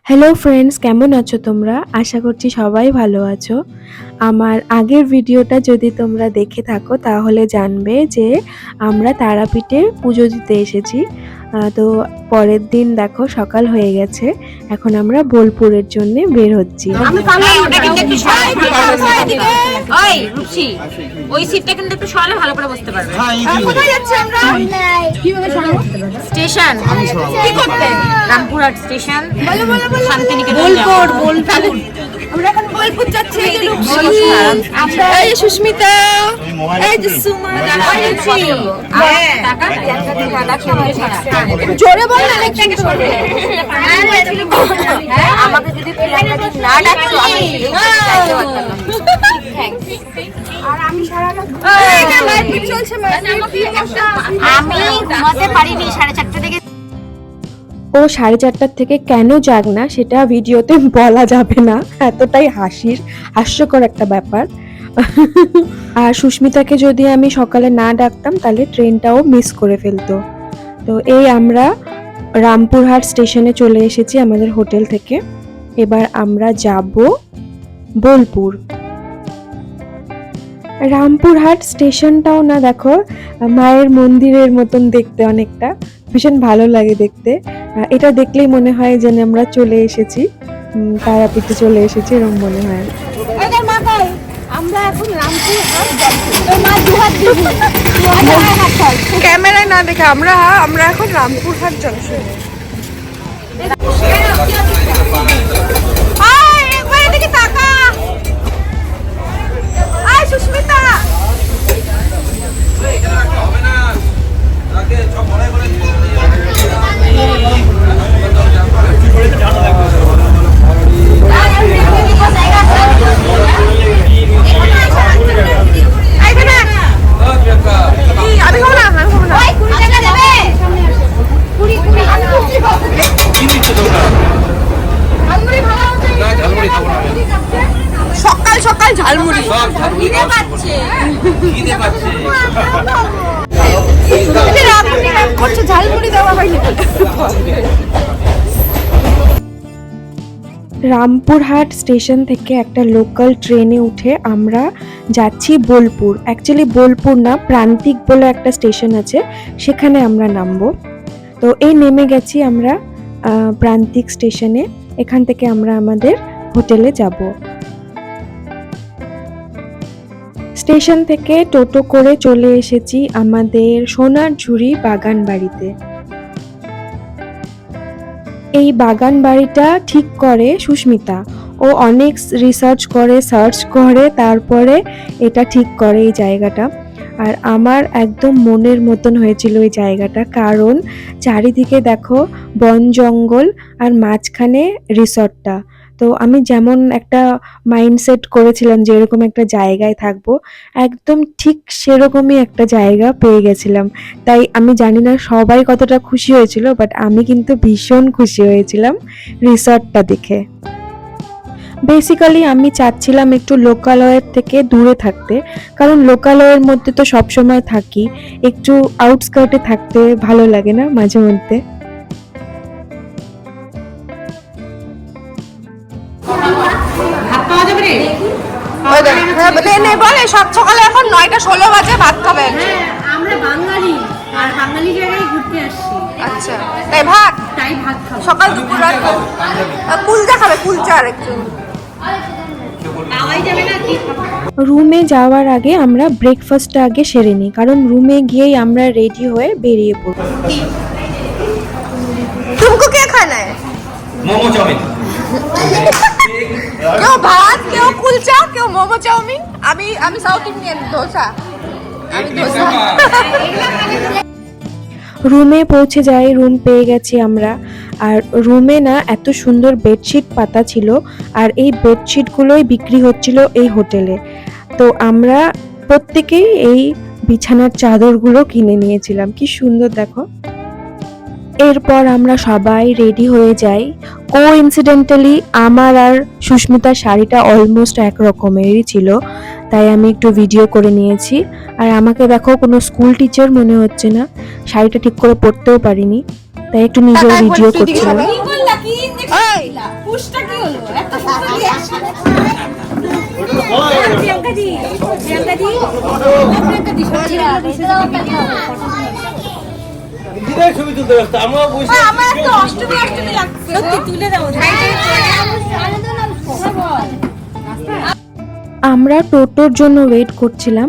Hello friends, কেমন আছো তোমরা? আশা করছি সবাই ভালো আছো। আমার আগের ভিডিওটা যদি তোমরা দেখে থাকো তাহলে জানবে যে আমরা তারাপীঠে পুজো দিতে এসেছি। তো পরের দিন দেখো সকাল হয়ে গেছে, এখন আমরা বোলপুরের জন্য বের হচ্ছি। স্টেশন রামপুরহাট স্টেশন বোলপুর যাচ্ছি। এই সুস্মিতা, এই যে সুমা, জোরে বল না, আমাকে যদি না ডাকছো আমি ঘুমাতে পারিনি 4:30 থেকে। ও 4:30 থেকে কেন জাগ না সেটা ভিডিওতে বলা যাবে না, এতটাই হাস্যকর একটা ব্যাপার। আর সুস্মিতাকে যদি আমি সকালে না ডাকতাম তাহলে ট্রেনটাও মিস করে ফেলতো। তো এই আমরা রামপুরহাট স্টেশনে চলে এসেছি আমাদের হোটেল থেকে। এবার আমরা যাব বোলপুর। রামপুরহাট স্টেশনটাও না দেখো মায়ের মন্দিরের মতন দেখতে, অনেকটা ভীষণ ভালো লাগে দেখতে। এটা দেখলেই মনে হয় যেন আমরা চলে এসেছি, তারাপীঠে চলে এসেছি এরকম মনে হয়। আমরা এখন রামপুরহাট ক্যামেরায় না দেখে আমরা এখন রামপুরহাট জংশন। সুস্মিতা সকাল সকাল ঝালমুড়ি ঝালমুড়ি দেওয়া হয়নি। রামপুরহাট স্টেশন থেকে একটা লোকাল ট্রেনে উঠে আমরা যাচ্ছি বোলপুর। অ্যাকচুয়ালি বোলপুর না, প্রান্তিক বলে একটা স্টেশন আছে, সেখানে আমরা নামবো। তো এই নেমে গেছি আমরা প্রান্তিক স্টেশনে। এখান থেকে আমরা আমাদের হোটেলে যাব। স্টেশন থেকে টোটো করে চলে এসেছি আমাদের সোনারঝুরি বাগান বাড়িতে। এই বাগান বাড়িটা ঠিক করে সুস্মিতা। ও অনেক সার্চ করে তারপরে এটা ঠিক করে এই জায়গাটা। আর আমার একদম মনের মতন হয়েছিল এই জায়গাটা, কারণ চারিদিকে দেখো বন জঙ্গল আর মাঝখানে রিসর্টটা। তো আমি যেমন একটা মাইন্ডসেট করেছিলাম যে এরকম একটা জায়গায় থাকবো, একদম ঠিক সেরকমই একটা জায়গা পেয়ে গেছিলাম। তাই আমি জানি না সবাই কতটা খুশি হয়েছিল, বাট আমি কিন্তু ভীষণ খুশি হয়েছিলাম রিসর্টটা দেখে। বেসিক্যালি আমি চাচ্ছিলাম একটু লোকালয়ের থেকে দূরে থাকতে, কারণ লোকালয়ের মধ্যে তো সবসময় থাকি, একটু আউটস্কার্টে থাকতে ভালো লাগে না মাঝে মধ্যে। সব সকালে এখন 9:16 বাজে, ভাত খাবেন? আমরা বাঙালি আর বাঙালি জায়গায় ঘুরতে আসছি। আচ্ছা, তাই ভাত খাবো সকাল দুপুর রাত। কুলচা খাবে, কুলচা আর একটু। রুমে যাওয়ার আগে আমরা ব্রেকফাস্টটা আগে সেরে নিই, কারণ রুমে গিয়েই আমরা রেডি হয়ে বেরিয়ে পড়ব। तुमको क्या खाना है? मोमो चाउमीन। কেউ ভাত, কেউ কুলচা, কেউ মোমো চাউমিন। আমি সাউথ ইন্ডিয়ান, ধোসা। রুমে পৌঁছে যাই, রুম পেয়ে গেছি আমরা। আর রুমে না এত সুন্দর বেডশিট পাতা ছিল, আর এই বেডশিটগুলোই বিক্রি হচ্ছিল এই হোটেলে। তো আমরা প্রত্যেকেই এই বিছানার চাদরগুলো কিনে নিয়েছিলাম। কি সুন্দর দেখো। এরপর আমরা সবাই রেডি হয়ে যাই। কোইন্সিডেন্টালি আমার আর সুস্মিতার শাড়িটা অলমোস্ট এক রকমেরই ছিল, তাই আমি একটু ভিডিও করে নিয়েছি। আর আমাকে দেখো কোনো স্কুল টিচার মনে হচ্ছে না, শাড়িটা ঠিক করে পরতেও পারিনি, তাই একটু নিজের ভিডিও করছিলাম। পুষটা কি হলো এত সুন্দর রিঅ্যাকশন প্রিয়াঙ্কা দি ছবি তুলতে ব্যস্ত আমরাও বসে আমার তো অষ্টমী লাগছে সত্যি তুলে দাও আমরা টোটোর জন্য ওয়েট করছিলাম।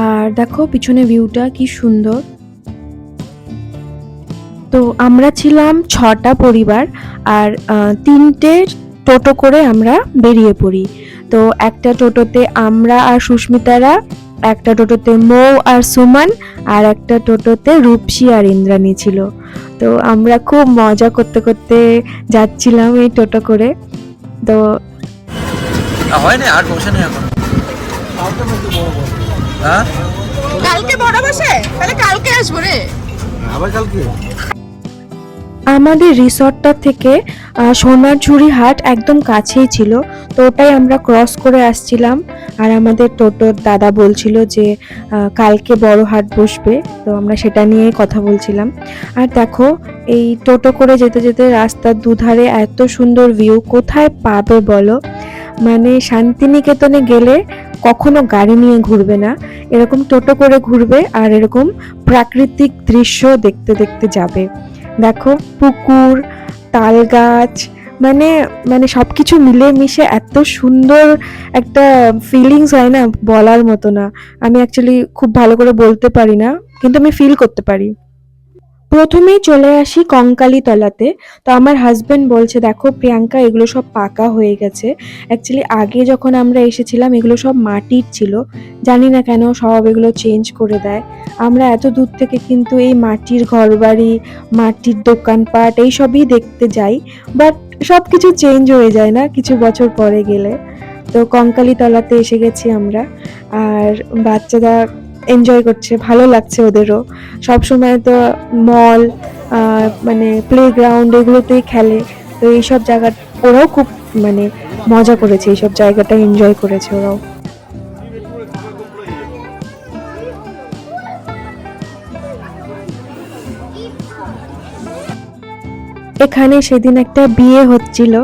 আর দেখো পিছনে ভিউটা কি সুন্দর। তো আমরা ছিলাম 6টা পরিবার আর 3টে টোটো করে আমরা বেরিয়ে পড়ি। তো একটা টোটোতে আমরা আর সুস্মিতারা, একটা টোটোতে মৌ আর সুমান, আর একটা টোটোতে রূপসী আর ইন্দ্রাণী ছিল। তো আমরা খুব মজা করতে করতে যাচ্ছিলাম এই টোটো করে। তো হয় না আর বসে নেই এখন। হ্যাঁ কালকে বড় বসে তাহলে কালকে আসবো রে। আবার কালকে আমাদের রিসর্টটা থেকে সোনারঝুরি হাট একদম কাছেই ছিল। তো ওটাই আমরা ক্রস করে আসছিলাম। আর আমাদের টোটোর দাদা বলছিল যে কালকে বড় হাট বসবে, তো আমরা সেটা নিয়ে কথা বলছিলাম। আর দেখো এই টোটো করে যেতে যেতে রাস্তার দুধারে এত সুন্দর ভিউ কোথায় পাবে বলো। মানে শান্তিনিকেতনে গেলে কখনো গাড়ি নিয়ে ঘুরবে না, এরকম টোটো করে ঘুরবে আর এরকম প্রাকৃতিক দৃশ্য দেখতে দেখতে যাবে। দেখো পুকুর, তাল গাছ, মানে মানে সবকিছু মিলে মিশে এত সুন্দর একটা ফিলিংস হয় না, বলার মতো না। আমি অ্যাকচুয়ালি খুব ভালো করে বলতে পারি না, কিন্তু আমি ফিল করতে পারি। প্রথমেই চলে আসি কঙ্কালী তলাতে। তো আমার হাজবেন্ড বলছে দেখো প্রিয়াঙ্কা এগুলো সব পাকা হয়ে গেছে। অ্যাকচুয়ালি আগে যখন আমরা এসেছিলাম এগুলো সব মাটির ছিল, জানি না কেন সব এগুলো চেঞ্জ করে দেয়। আমরা এত দূর থেকে কিন্তু এই মাটির ঘরবাড়ি, মাটির দোকানপাট এইসবই দেখতে যাই, বাট সব কিছু চেঞ্জ হয়ে যায় না কিছু বছর পরে গেলে। তো কঙ্কালী তলাতে এসে গেছি আমরা। আর বাচ্চারা এনজয় করছে, ভালো লাগছে ওদেরও। সব সময় তো মল মানে প্লেগ্রাউন্ড এগুলোতেই খেলে, তো এইসব জায়গা ওরাও খুব মানে মজা করেছে, এইসব জায়গাটা এনজয় করেছে ওরাও। এখানে সেদিন একটা বিয়ে হচ্ছিল,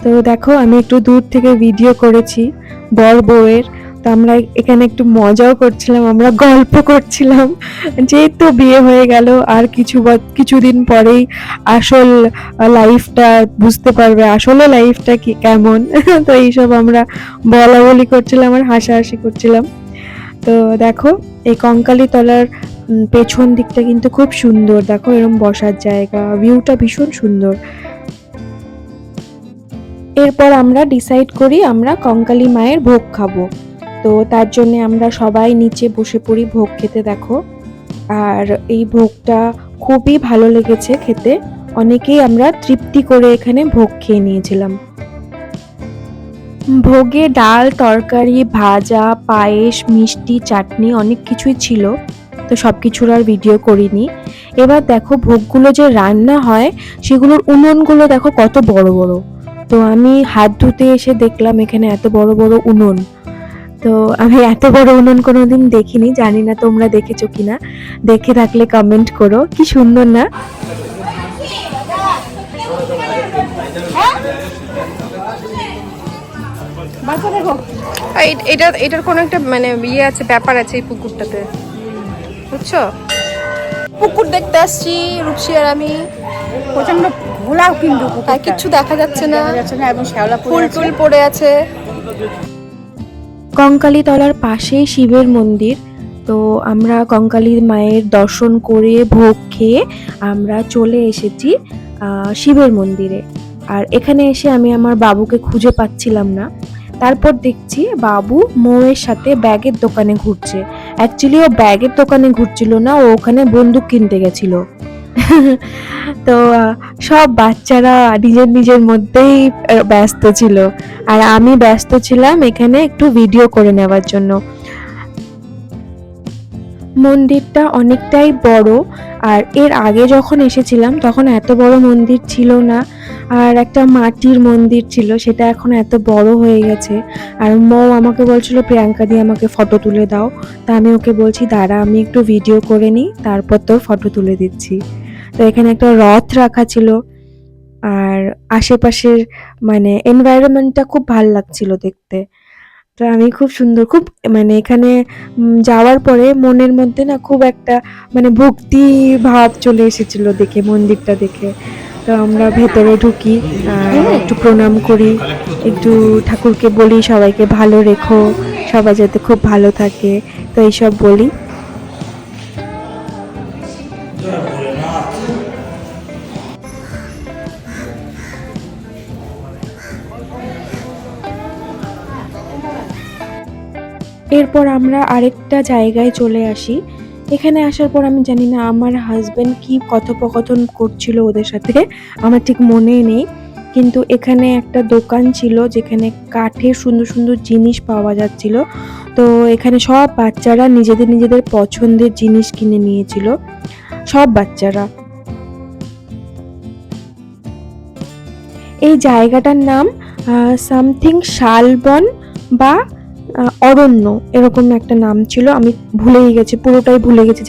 তো দেখো আমি একটু দূর থেকে ভিডিও করেছি বর বউয়ের। তো আমরা এখানে একটু মজাও করছিলাম, আমরা গল্প করছিলাম, যেহেতু বিয়ে হয়ে গেল আর কিছুদিন পরেই আসল লাইফটা বুঝতে পারবে, আসলে লাইফটা কি কেমন। তো এইসব আমরা বলা বলি করছিলাম আর হাসাহাসি করছিলাম। তো দেখো এই কঙ্কালী তলার পেছন দিকটা কিন্তু খুব সুন্দর, দেখো এরকম বসার জায়গা, ভিউটা ভীষণ সুন্দর। এরপর আমরা ডিসাইড করি আমরা কঙ্কালী মায়ের ভোগ খাবো। তো তার জন্য আমরা সবাই নিচে বসে পড়ি ভোগ খেতে। দেখো আর এই ভোগটা খুবই ভালো লেগেছে খেতে, অনেকেই আমরা তৃপ্তি করে এখানে ভোগ খেয়ে নিয়েছিলাম। ভোগে ডাল, তরকারি, ভাজা, পায়েস, মিষ্টি, চাটনি অনেক কিছুই ছিল, তো সব কিছুর আর ভিডিও করিনি। এবার দেখো ভোগগুলো যে রান্না হয় সেগুলোর উনুনগুলো দেখো কত বড় বড়। তো আমি হাত ধুতে এসে দেখলাম এখানে এত বড় বড় উনুন। তো আমি এত বড় উনুন কোনোদিন দেখিনি, জানি না তোমরা দেখেছো কিনা, দেখে থাকলে কমেন্ট করো। কি সুন্দর না? এটার কোনো একটা মানে ইয়ে আছে, ব্যাপার আছে এই পুকুরটাতে, বুঝছো? পুকুর দেখতে আসছি রূপসী আর আমি। প্রচন্ড ঘোলাও কিন্তু আর কিচ্ছু দেখা যাচ্ছে না, এবং শ্যাওলা ফুল টুল পড়ে আছে। কঙ্কালী তলার পাশেই শিবের মন্দির। তো আমরা কঙ্কালী মায়ের দর্শন করে ভোগ খেয়ে আমরা চলে এসেছি শিবের মন্দিরে। আর এখানে এসে আমি আমার বাবুকে খুঁজে পাচ্ছিলাম না। তারপর দেখছি বাবু মৌয়ের সাথে ব্যাগের দোকানে ঘুরছে। অ্যাকচুয়ালি ও ব্যাগের দোকানে ঘুরছিল না, ও ওখানে বন্দুক কিনতে গেছিল। তো সব বাচ্চারা নিজের নিজের মধ্যেই ব্যস্ত ছিল, আর আমি ব্যস্ত ছিলাম এখানে একটু ভিডিও করে নেওয়ার জন্য। মন্দিরটা অনেকটাই বড়, আর এর আগে যখন এসেছিলাম তখন এত বড় মন্দির ছিল না, আর একটা মাটির মন্দির ছিল, সেটা এখন এত বড় হয়ে গেছে। আর মৌ আমাকে বলছিল প্রিয়াঙ্কা দিয়ে আমাকে ফটো তুলে দাও, তা আমি ওকে বলছি দাঁড়া আমি একটু ভিডিও করে নিই, তারপর তোর ফটো তুলে দিচ্ছি। তো এখানে একটা রথ রাখা ছিল, আর আশেপাশের মানে এনভায়রনমেন্টটা খুব ভাল লাগছিল দেখতে। তো আমি খুব সুন্দর খুব মানে এখানে যাওয়ার পরে মনের মধ্যে না খুব একটা মানে ভক্তি ভাব চলে এসেছিল দেখে, মন্দিরটা দেখে। তো আমরা ভেতরে ঢুকি, একটু প্রণাম করি, একটু ঠাকুরকে বলি সবাইকে ভালো রেখো, সবাই যাতে খুব ভালো থাকে, তো এইসব বলি। এরপর আমরা আরেকটা জায়গায় চলে আসি। এখানে আসার পর আমি জানি না আমার হাজবেন্ড কি কথোপকথন করছিল ওদের সাথে, আমার ঠিক মনে নেই, কিন্তু এখানে একটা দোকান ছিল যেখানে কাঠের সুন্দর সুন্দর জিনিস পাওয়া যাচ্ছিল। তো এখানে সব বাচ্চারা নিজেদের নিজেদের পছন্দের জিনিস কিনে নিয়েছিল, সব বাচ্চারা। এই জায়গাটার নাম সামথিং শালবন বা অরণ্য, এরকম একটা নাম ছিল, আমি ভুলেই গেছি, পুরোটাই ভুলে গেছি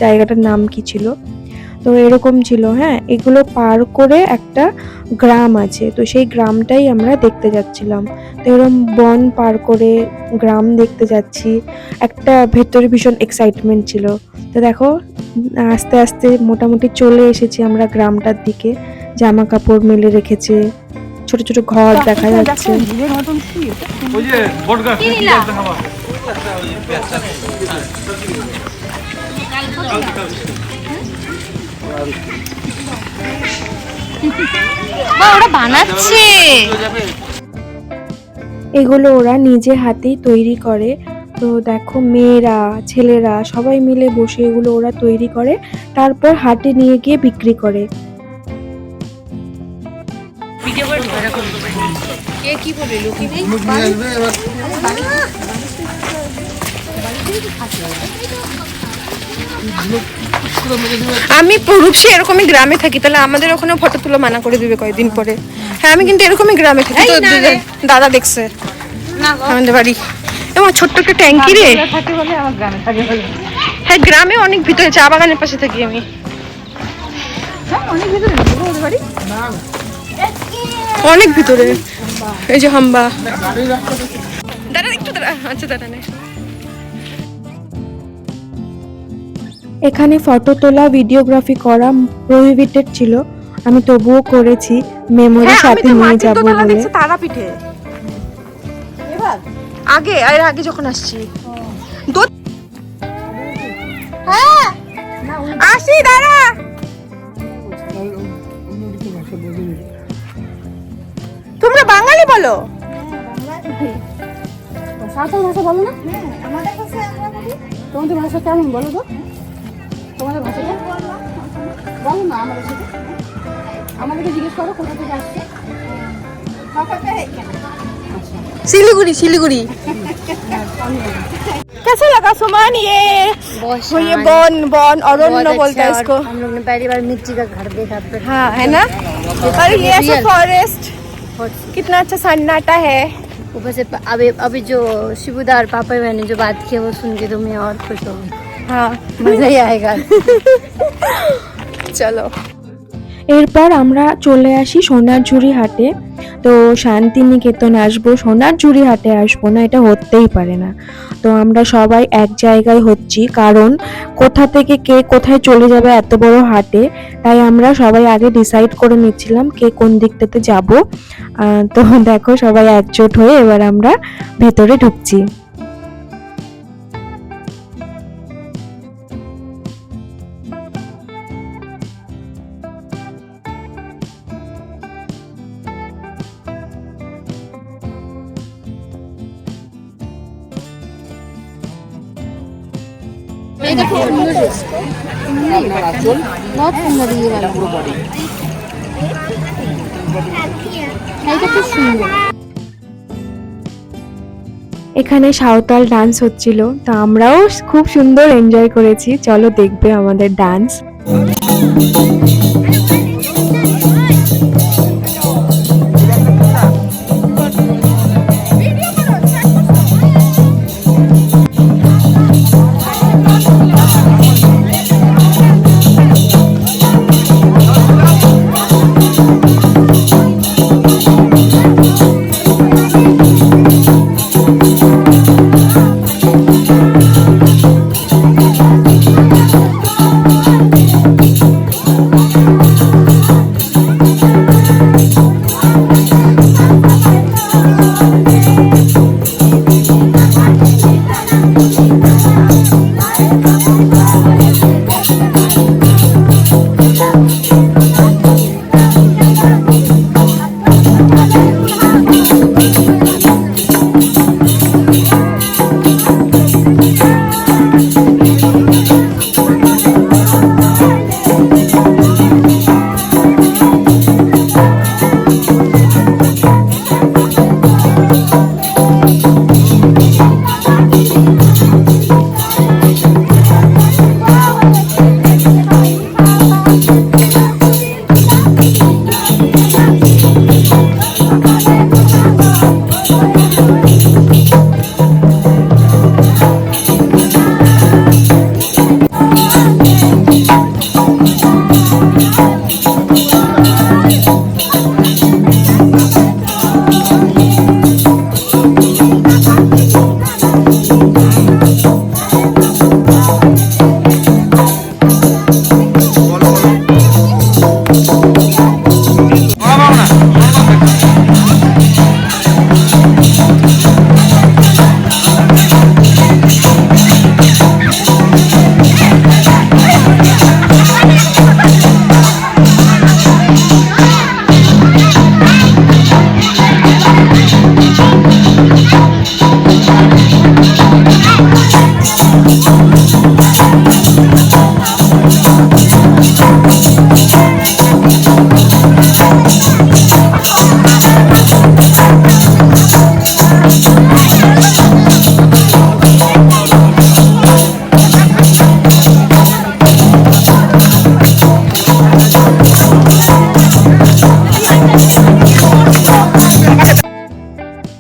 জায়গাটার নাম কি ছিল। তো এরকম ছিল। হ্যাঁ, এগুলো পার করে একটা গ্রাম আছে, তো সেই গ্রামটাই আমরা দেখতে যাচ্ছিলাম। তো এরকম বন পার করে গ্রাম দেখতে যাচ্ছি, একটা ভেতরে ভীষণ এক্সাইটমেন্ট ছিল। তো দেখো আস্তে আস্তে মোটামুটি চলে এসেছি আমরা গ্রামটার দিকে। জামা কাপড় মেলে রেখেছে, ছোট ছোট ঘর দেখা যাচ্ছে। ওই যে বটগাছ খাওয়া ওরা বানাচ্ছে, এগুলো ওরা নিজে হাতেই তৈরি করে। তো দেখো মেয়েরা ছেলেরা সবাই মিলে বসে এগুলো ওরা তৈরি করে, তারপর হাটে নিয়ে গিয়ে বিক্রি করে। কে কি বলে লুকি আমি রূপসী এরকমই গ্রামে থাকি, তাহলে আমাদের ওখানে ফটো তুলো মানা করে দিবে কয়েকদিন পরে। হ্যাঁ আমি কিন্তু এরকমই গ্রামে থাকি, তো দাদা দেখছে আমাদের বাড়ি এবং ছোট্ট একটা ট্যাঙ্কি রে। হ্যাঁ গ্রামে অনেক ভিতরে, চা বাগানের পাশে থাকি আমি। অনেক ভিতরে, এই যে হাম্বা। দাঁড়া একটু দাঁড়া, আচ্ছা দাঁড়া নে। এখানে ফটো তোলা ভিডিওগ্রাফি করা প্রহিবিটেড ছিল, আমি তবুও করেছি মেমোরি সাথে নিয়ে যাব বলে। তারাপীঠে আগে আগে যখন আসছি হ্যাঁ আসি, দাঁড়া। তোমরা বাঙালি বলো? সাঁওতাল ভাষা বলো না? তোমাদের ভাষা কেমন বলো তো? তোমাদের ভাষাটা বলো না আমাদের সাথে, আমাদেরকে জিজ্ঞেস করো কোথা থেকে আসছে। सिलीगुड़ी सिलीगुड़ी कैसा लगा सुमन? ये बन बन अरण्य बोलते हैं इसको। हम लोग ने पहली बार मिर्ची का घर देखा। हाँ है ना, और ये ऐसा फॉरेस्ट कितना अच्छा सन्नाटा है। ऊपर से अभी जो शिबुदा और पापा मैंने जो बात की वो सुन के तो मैं और खुश हो गई। हाँ मजा ही आएगा। चलो এরপর আমরা চলে আসি সোনারঝুরি হাটে। তো শান্তিনিকেতন আসবো, সোনারঝুরি হাটে আসবো না, এটা হতেই পারে না। তো আমরা সবাই এক জায়গায় হচ্ছি, কারণ কোথা থেকে কে কোথায় চলে যাবে এত বড় হাটে, তাই আমরা সবাই আগে ডিসাইড করে নিচ্ছিলাম কে কোন দিকটাতে যাব। তো দেখো সবাই একজোট হয়ে এবার আমরা ভেতরে ঢুকছি। बहुत सुंदर ये वाला, খুব সুন্দর। এখানে সাঁওতাল ডান্স হচ্ছিল, তো আমরাও খুব সুন্দর এনজয় করেছি। চলো দেখবে আমাদের ডান্স।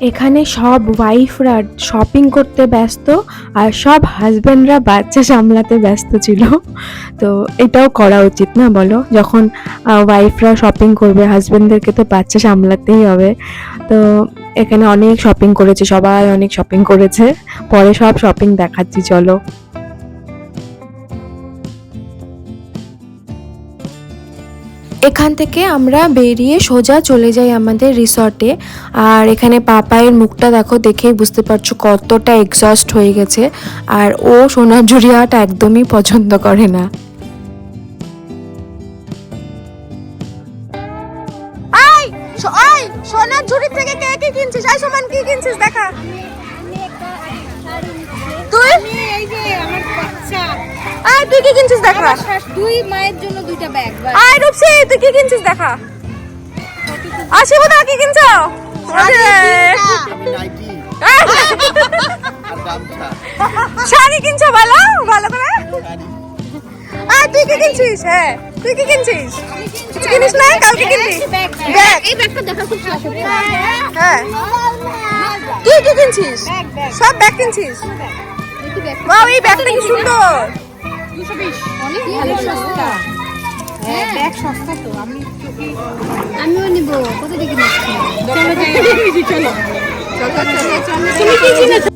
এখানে সব ওয়াইফরা শপিং করতে ব্যস্ত আর সব হাজব্যান্ডরা বাচ্চা সামলাতে ব্যস্ত ছিল। তো এটাও করা উচিত না বলো, যখন ওয়াইফরা শপিং করবে হাজব্যান্ডদেরকে তো বাচ্চা সামলাতেই হবে। তো এখানে অনেক শপিং করেছে, সবাই অনেক শপিং করেছে, পরে সব শপিং দেখাচ্ছি চলো। এখান থেকে আমরা বেরিয়ে সোজা চলে যাই আমাদের রিসর্টে। আর এখানে পাপায়ের মুখটা দেখো, দেখেই বুঝতে পারছো কতটা এক্সস্ট হয়ে গেছে। আর ও সোনাঝুরি হাট একদমই পছন্দ করে না। সোনাঝুরি থেকে কে কি কিনছিস? আই সমান কি কিনছিস দেখা। তুই এই যে আমার বাচ্চা, তুই কি কিনছিস দেখা। দুই মায়ের জন্য দুইটা ব্যাগ। আয় রূপসী, তুই কি কিনছিস দেখা। আসি বোধা কি কিনছো? শাড়ি কিনছো? ভালো ভালো করে। তুই কি কিনছিস? হ্যাঁ তুই কি কিনছিস? কিছু কিনিস না? কালকে কিনবি ব্যাগ। এই ব্যাগটা দেখা খুব সুন্দর। হ্যাঁ তুই কি কিনছিস? সব ব্যাগ কিনছিস? বাহ, এই ব্যাগটা কি সুন্দর। 220 অনেক ভালো, সস্তা। হ্যাঁ ব্যাগ সস্তা তো। আমিও নিব। কত দেখি নিচ্ছি। চলো তুমি কি কিনেছো?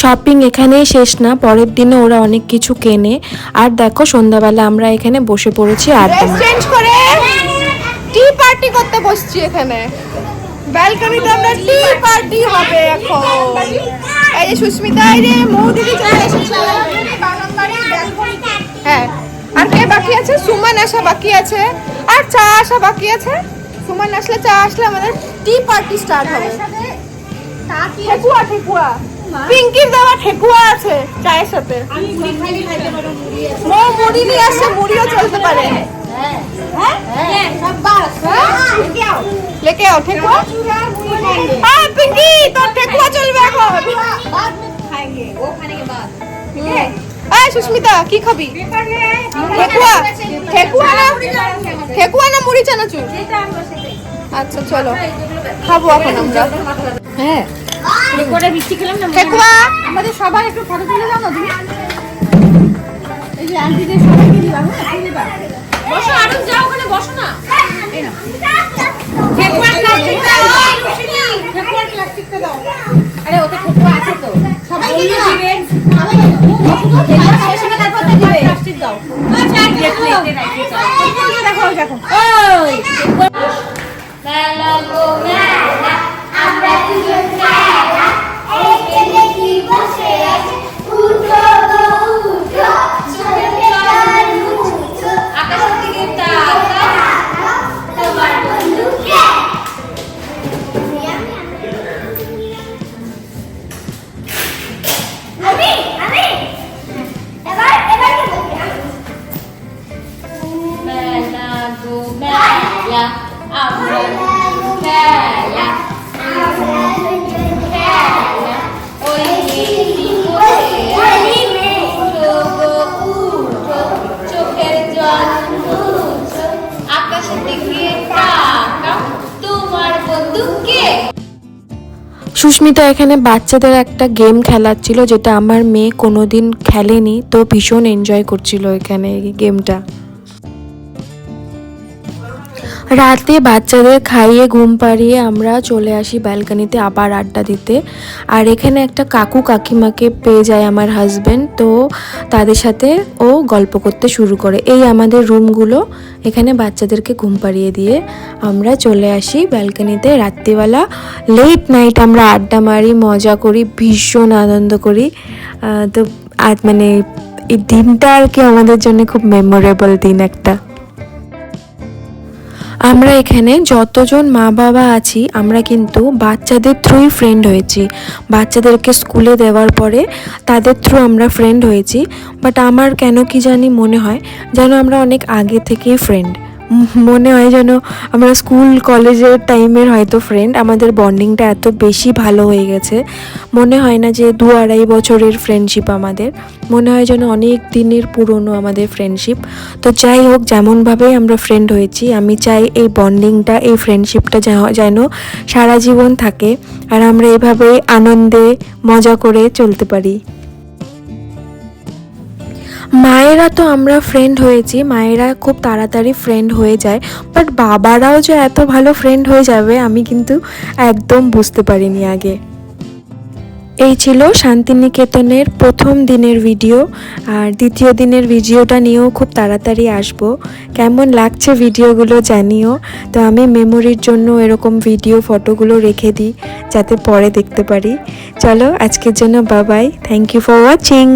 শপিং এখানেই শেষ না, পরের দিনে ওরা অনেক কিছু কেনে। আর দেখো সন্ধ্যাবেলা আমরা এখানে বসে পড়েছি আড্ডা মারতে। চেঞ্জ করে টি পার্টি করতে বসছি এখানে ব্যালকনিতে। আমরা টি পার্টি হবে এখন। এই যে সুস্মিতা, এই যে মৌদিদি চলে এসেছে। হ্যাঁ, আর কে বাকি আছে? সুমন আসা বাকি আছে, আর চা আসা বাকি আছে। সুমন আসলে, চা আসলে আমাদের টি পার্টি স্টার্ট হবে। ঠেকুয়া ঠেকুয়া পিঙ্কির দেওয়া ঠেকুয়া আছে চায়ের সাথে। মুড়ি নিয়ে আসছে, মুড়িও চলতে পারে। লেকে আও ঠেকুয়া। পিঙ্কি, তোর ঠেকুয়া চলবে এখন। সুস্মিতা কি খাবি? ঠেকুয়া। ঠেকুয়া না মুড়ি চানাচুর? আচ্ছা চলো খাবো এখন আমরা। হ্যাঁ মিষ্টি খেলাম না। ঠেকুয়া। আমাদের সবাই একটু ফটো তুলে দাও না তুমি। এই যে আন্টিদের সবাইকে দিবা। হ্যাঁ দিবা। বসো, আরো যাও, ওখানে বসো না। এই নাও ঠেকুয়া প্লাস্টিকটা দাও। ঠেকুয়া প্লাস্টিকটা দাও। আরে ওতে ঠেকুয়া আছে তো, সবাইকে দিবে। ঠেকুয়া শেষে তারপর তো দিবে। প্লাস্টিক দাও। আচ্ছা প্লেটে রাখি চাই। দেখো দেখো। ওই মেলা গো মেলা, আমরা দুজন মেলা। এই দেখি বসে আছে, উঠো গো উঠো, ছোট চাল উঠো, আকাশের দিকে তাকাও, তোমার বন্ধুকে। আমি এবার কি বলবি? মেলা গো মেলা, আমরা খেলা, খেলা, ওই দেখি বসে আছে, উঠো গো উঠো, চোখের জল মুছো, আকাশের দিকে তাকাও, তোমার বন্ধুকে। সুস্মিতা এখানে বাচ্চাদের একটা গেম খেলাচ্ছিল, যেটা আমার মেয়ে কোনোদিন খেলেনি, তো ভীষণ এনজয় করছিল এখানে এই গেমটা। রাতে বাচ্চাদের খাইয়ে ঘুম পাড়িয়ে আমরা চলে আসি ব্যালকনিতে আবার আড্ডা দিতে। আর এখানে একটা কাকু কাকিমাকে পেয়ে যায় আমার হাজব্যান্ড, তো তাদের সাথে ও গল্প করতে শুরু করে। এই আমাদের রুমগুলো, এখানে বাচ্চাদেরকে ঘুম পাড়িয়ে দিয়ে আমরা চলে আসি ব্যালকনিতে। রাত্রিবেলা লেট নাইট আমরা আড্ডা মারি, মজা করি, ভীষণ আনন্দ করি। তো আর মানে এই দিনটা আর কি আমাদের জন্য খুব মেমোরেবল দিন একটা। আমরা এখানে যতজন মা বাবা আছি আমরা কিন্তু বাচ্চাদের থ্রুই ফ্রেন্ড হয়েছি। বাচ্চাদেরকে স্কুলে দেওয়ার পরে তাদের থ্রু আমরা ফ্রেন্ড হয়েছি। বাট আমার কেন কি জানি মনে হয় যেন আমরা অনেক আগে থেকেই ফ্রেন্ড। মনে হয় যেন আমরা স্কুল কলেজের টাইমের হয়তো ফ্রেন্ড। আমাদের বন্ডিংটা এত বেশি ভালো হয়ে গেছে, মনে হয় না যে 2-2.5 বছরের ফ্রেন্ডশিপ আমাদের, মনে হয় যেন অনেক দিনের পুরনো আমাদের ফ্রেন্ডশিপ। তো যাই হোক, যেমনভাবেই আমরা ফ্রেন্ড হয়েছি, আমি চাই এই বন্ডিংটা, এই ফ্রেন্ডশিপটা যেন সারা জীবন থাকে আর আমরা এভাবেই আনন্দে মজা করে চলতে পারি। মায়েরা তো আমরা ফ্রেন্ড হয়েছি, মায়েরা খুব তাড়াতাড়ি ফ্রেন্ড হয়ে যায়, বাট বাবারাও যে এত ভালো ফ্রেন্ড হয়ে যাবে আমি কিন্তু একদম বুঝতে পারিনি আগে। এই ছিল শান্তিনিকেতনের প্রথম দিনের ভিডিও, আর দ্বিতীয় দিনের ভিডিওটা নিয়েও খুব তাড়াতাড়ি আসবো। কেমন লাগছে ভিডিওগুলো জানিও। তো আমি মেমোরির জন্য এরকম ভিডিও ফটোগুলো রেখে দিই যাতে পরে দেখতে পারি। চলো আজকের জন্য bye bye, thank you for watching.